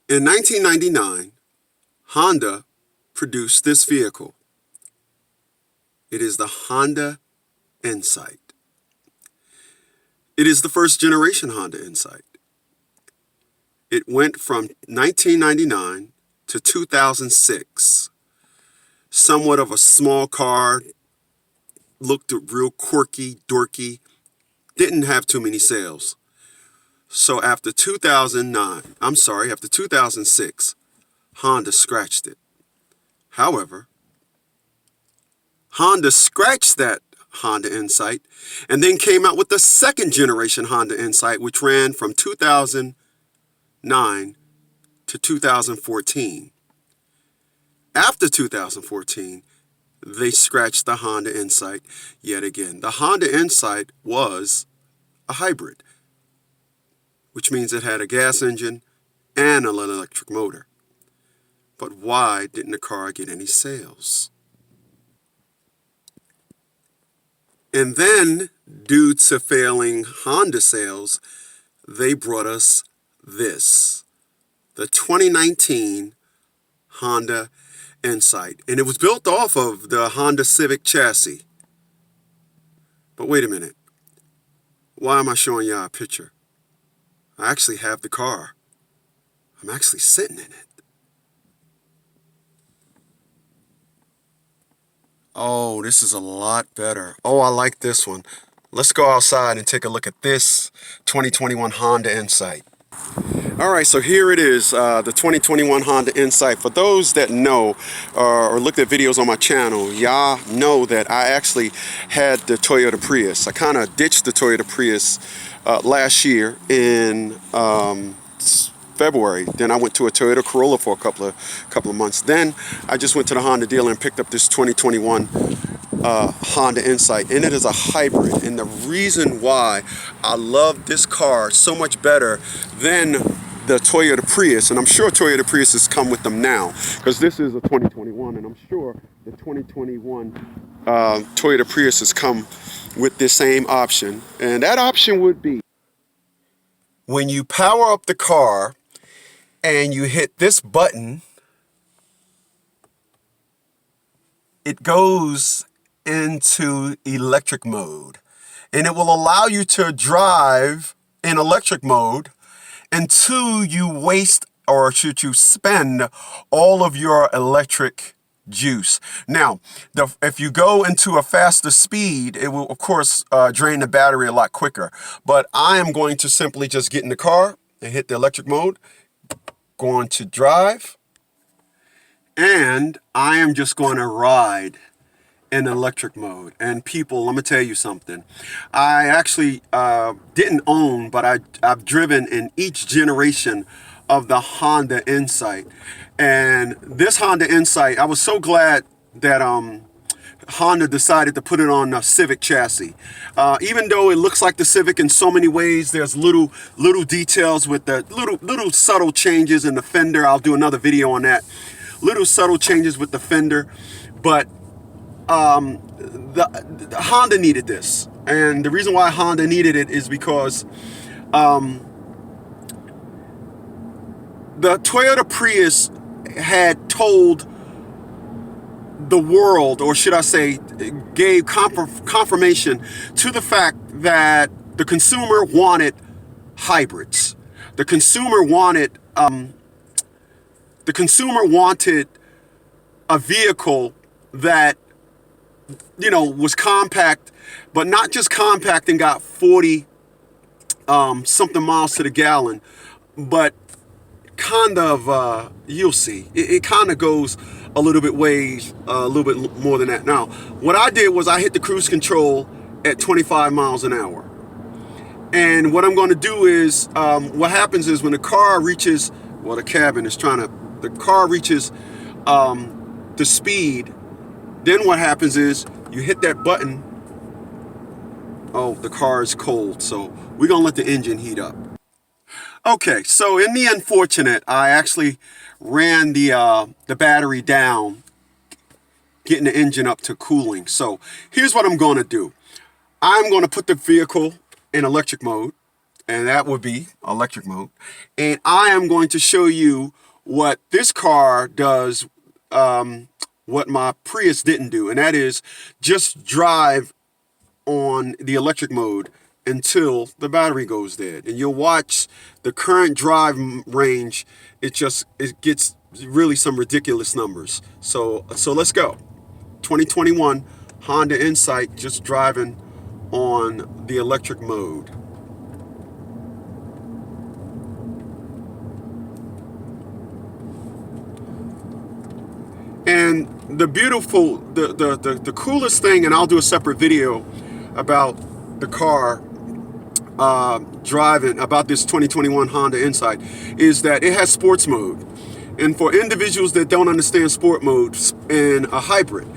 In 1999, Honda produced this vehicle. It is the Honda Insight. It is the first generation Honda Insight. It went from 1999 to 2006. Somewhat of a small car, looked real quirky, dorky, didn't have too many sales. So after 2006, Honda scratched it. However, Honda scratched that Honda Insight and then came out with the second generation Honda Insight, which ran from 2009 to 2014. After 2014, they scratched the Honda Insight yet again. The Honda Insight was a hybrid, which means it had a gas engine and an electric motor. But why didn't the car get any sales? And then, due to failing Honda sales, they brought us this, the 2019 Honda Insight. And it was built off of the Honda Civic chassis. But wait a minute. Why am I showing y'all a picture? I actually have the car. I'm actually sitting in it. Oh, this is a lot better. Oh, I like this one. Let's go outside and take a look at this 2021 Honda Insight. All right, so here it is, the 2021 Honda Insight. For those that know or looked at videos on my channel, y'all know that I actually had the Toyota Prius. I kind of ditched the Toyota Prius last year in February. Then I went to a Toyota Corolla for a couple of months. Then I just went to the Honda dealer and picked up this 2021 Honda Insight, and it is a hybrid. And the reason why I love this car so much better than the Toyota Prius, and I'm sure Toyota Priuses come with them now, because this is a 2021, and I'm sure the 2021 Toyota Priuses come with the same option. And that option would be when you power up the car and you hit this button, it goes into electric mode, and it will allow you to drive in electric mode until you waste, or should you spend, all of your electric juice. Now, if you go into a faster speed, it will of course drain the battery a lot quicker, but I am going to simply just get in the car and hit the electric mode, going to drive, and I am just going to ride in electric mode. And people, let me tell you something. I actually didn't own, but I've driven in each generation of the Honda Insight. And this Honda Insight, I was so glad that Honda decided to put it on a Civic chassis. Even though it looks like the Civic in so many ways, there's little details with the little subtle changes in the fender. I'll do another video on that. Little subtle changes with the fender, but the Honda needed this, and the reason why Honda needed it is because the Toyota Prius had told the world, or should I say, gave confirmation to the fact that the consumer wanted hybrids. The consumer wanted a vehicle that, you know, was compact, but not just compact and got 40 something miles to the gallon, but kind of, you'll see, it kind of goes a little bit more than that. Now, what I did was I hit the cruise control at 25 miles an hour. And what I'm going to do is, what happens is when the car reaches, well, the car reaches the speed, then what happens is you hit that button. Oh, the car is cold, so we're going to let the engine heat up. Okay, so in the unfortunate, I actually ran the battery down, getting the engine up to cooling. So here's what I'm going to do. I'm going to put the vehicle in electric mode. and that would be electric mode. And I am going to show you what this car does, what my Prius didn't do, and that is just drive on the electric mode until the battery goes dead. And you'll watch the current drive range. It gets really some ridiculous numbers. So let's go. 2021 Honda Insight, just driving on the electric mode. And the coolest thing, and I'll do a separate video about the car driving, about this 2021 Honda Insight, is that it has sports mode. And for individuals that don't understand sport mode in a hybrid,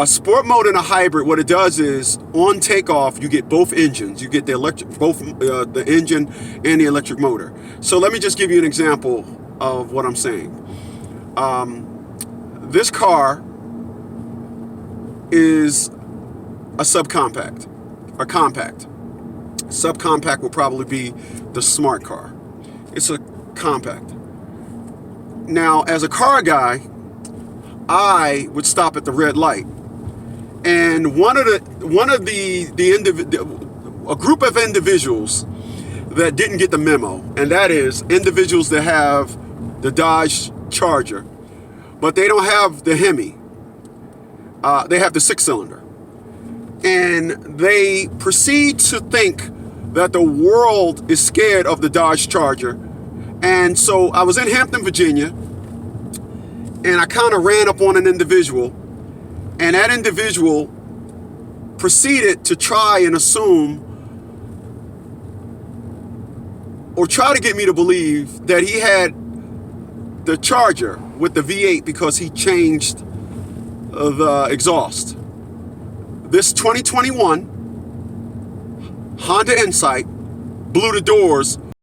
sport mode in a hybrid, what it does is on takeoff, you get both engines. You get the the engine and the electric motor. So let me just give you an example of what I'm saying. This car is a subcompact, a compact. Subcompact will probably be the smart car. It's a compact. Now, as a car guy, I would stop at the red light, and a group of individuals that didn't get the memo, and that is individuals that have the Dodge Charger, but they don't have the Hemi. They have the 6-cylinder, and they proceed to think that the world is scared of the Dodge Charger. And so I was in Hampton, Virginia, and I kind of ran up on an individual, and that individual proceeded to try and assume, or try to get me to believe, that he had the Charger with the V8 because he changed the exhaust. This 2021 Honda Insight blew the doors